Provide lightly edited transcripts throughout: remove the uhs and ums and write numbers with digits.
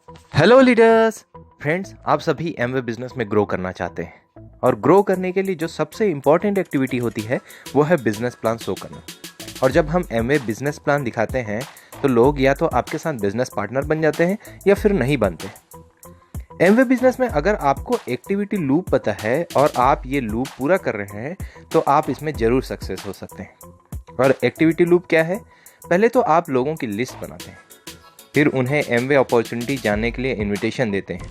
Hello leaders friends, आप सभी Amway business में ग्रो करना चाहते हैं और ग्रो करने के लिए जो सबसे इम्पॉर्टेंट एक्टिविटी होती है वो है बिजनेस प्लान शो करना। और जब हम एमवे बिजनेस प्लान दिखाते हैं तो लोग या तो आपके साथ बिजनेस पार्टनर बन जाते हैं या फिर नहीं बनते। एमवे बिजनेस में अगर आपको एक्टिविटी लूप पता है और आप ये लूप पूरा कर रहे हैं तो आप इसमें ज़रूर सक्सेस हो सकते हैं। और एक्टिविटी लूप क्या है? पहले तो आप लोगों की लिस्ट बनाते हैं, फिर उन्हें एमवे अपॉर्चुनिटी जानने के लिए इनविटेशन देते हैं।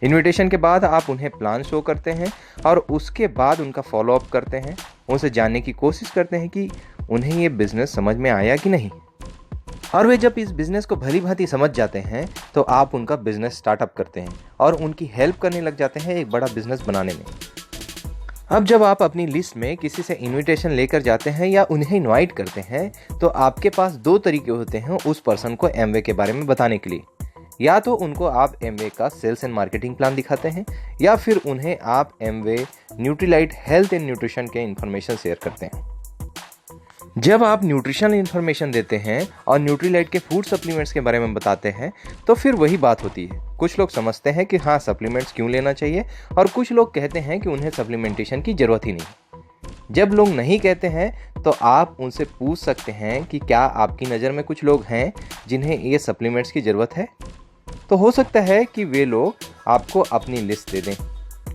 इनविटेशन के बाद आप उन्हें प्लान शो करते हैं और उसके बाद उनका फॉलोअप करते हैं, उनसे जानने की कोशिश करते हैं कि उन्हें ये बिज़नेस समझ में आया कि नहीं। और वे जब इस बिज़नेस को भली भांति समझ जाते हैं तो आप उनका बिज़नेस स्टार्टअप करते हैं और उनकी हेल्प करने लग जाते हैं एक बड़ा बिज़नेस बनाने में। अब जब आप अपनी लिस्ट में किसी से इनविटेशन लेकर जाते हैं या उन्हें इनवाइट करते हैं तो आपके पास दो तरीके होते हैं उस पर्सन को एमवे के बारे में बताने के लिए। या तो उनको आप एमवे का सेल्स एंड मार्केटिंग प्लान दिखाते हैं या फिर उन्हें आप Amway Nutrilite health and nutrition के इन्फॉर्मेशन शेयर करते हैं। जब आप न्यूट्रिशनल इन्फॉर्मेशन देते हैं और न्यूट्रीलाइट के फूड सप्लीमेंट्स के बारे में बताते हैं तो फिर वही बात होती है। कुछ लोग समझते हैं कि हाँ, सप्लीमेंट्स क्यों लेना चाहिए और कुछ लोग कहते हैं कि उन्हें सप्लीमेंटेशन की ज़रूरत ही नहीं। जब लोग नहीं कहते हैं तो आप उनसे पूछ सकते हैं कि क्या आपकी नज़र में कुछ लोग हैं जिन्हें ये सप्लीमेंट्स की ज़रूरत है। तो हो सकता है कि वे लोग आपको अपनी लिस्ट दे दें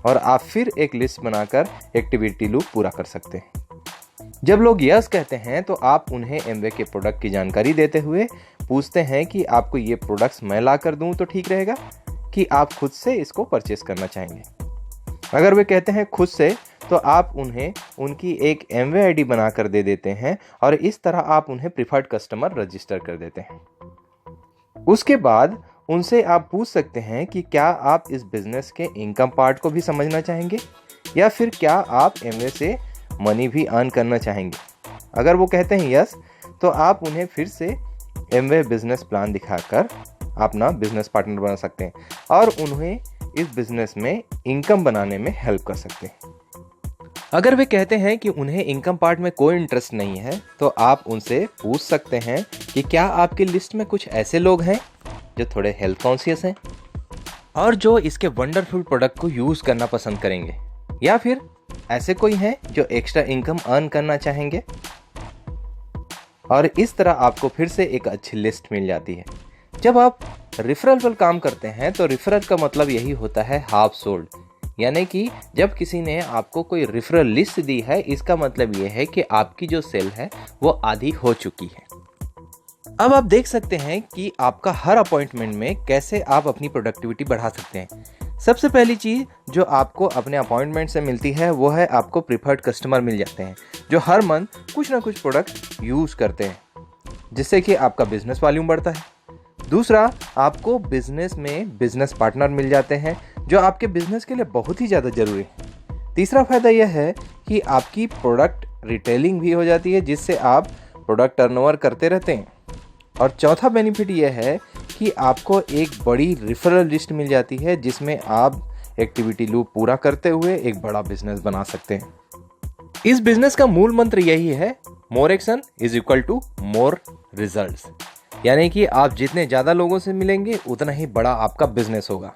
और आप फिर एक लिस्ट बनाकर एक्टिविटी लूप पूरा कर सकते हैं। जब लोग यस कहते हैं तो आप उन्हें एमवे के प्रोडक्ट की जानकारी देते हुए पूछते हैं कि आपको ये प्रोडक्ट्स मैं ला कर दूँ तो ठीक रहेगा कि आप खुद से इसको परचेस करना चाहेंगे। अगर वे कहते हैं खुद से तो आप उन्हें उनकी एक एमवे आईडी बना कर दे देते हैं और इस तरह आप उन्हें प्रिफर्ड कस्टमर रजिस्टर कर देते हैं। उसके बाद उनसे आप पूछ सकते हैं कि क्या आप इस बिज़नेस के इनकम पार्ट को भी समझना चाहेंगे या फिर क्या आप एमवे से मनी भी अर्न करना चाहेंगे। अगर वो कहते हैं यस तो आप उन्हें फिर से एमवे बिजनेस प्लान दिखाकर अपना बिजनेस पार्टनर बना सकते हैं और उन्हें इस बिजनेस में इनकम बनाने में हेल्प कर सकते हैं। अगर वे कहते हैं कि उन्हें इनकम पार्ट में कोई इंटरेस्ट नहीं है तो आप उनसे पूछ सकते हैं कि क्या आपकी लिस्ट में कुछ ऐसे लोग हैं जो थोड़े हेल्थ कॉन्शियस हैं और जो इसके वंडरफुल प्रोडक्ट को यूज़ करना पसंद करेंगे, या फिर ऐसे कोई हैं जो एक्स्ट्रा इनकम अर्न करना चाहेंगे। और इस तरह आपको फिर से एक अच्छी लिस्ट मिल जाती है। जब आप रिफरल पर काम करते हैं तो रिफरल का मतलब यही होता है हाफ सोल्ड, यानी कि जब किसी ने आपको कोई रिफरल लिस्ट दी है इसका मतलब ये है कि आपकी जो सेल है वो आधी हो चुकी है। अब आप देख सकते हैं कि आपका हर अपॉइंटमेंट में कैसे आप अपनी प्रोडक्टिविटी बढ़ा सकते हैं। सबसे पहली चीज़ जो आपको अपने अपॉइंटमेंट से मिलती है वो है आपको प्रिफर्ड कस्टमर मिल जाते हैं जो हर मंथ कुछ ना कुछ प्रोडक्ट यूज़ करते हैं, जिससे कि आपका बिजनेस वॉल्यूम बढ़ता है। दूसरा, आपको बिजनेस में बिजनेस पार्टनर मिल जाते हैं जो आपके बिजनेस के लिए बहुत ही ज़्यादा ज़रूरी है। तीसरा फ़ायदा यह है कि आपकी प्रोडक्ट रिटेलिंग भी हो जाती है जिससे आप प्रोडक्ट टर्नओवर करते रहते हैं। और चौथा बेनिफिट यह है कि आपको एक बड़ी रिफरल लिस्ट मिल जाती है जिसमें आप एक्टिविटी लूप पूरा करते हुए एक बड़ा बिजनेस बना सकते हैं। इस बिजनेस का मूल मंत्र यही है, more action is equal to more results, यानी कि आप जितने ज़्यादा लोगों से मिलेंगे उतना ही बड़ा आपका बिजनेस होगा।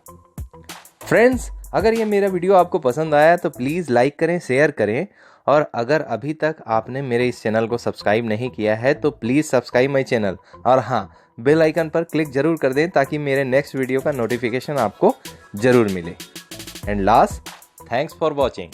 फ्रेंड्स, अगर ये मेरा वीडियो आपको पसंद आया तो प्लीज़ लाइक करें, शेयर करें और अगर अभी तक आपने मेरे इस चैनल को सब्सक्राइब नहीं किया है तो प्लीज़ सब्सक्राइब माय चैनल और हाँ, बेल आइकन पर क्लिक जरूर कर दें ताकि मेरे नेक्स्ट वीडियो का नोटिफिकेशन आपको ज़रूर मिले। And last, thanks for watching.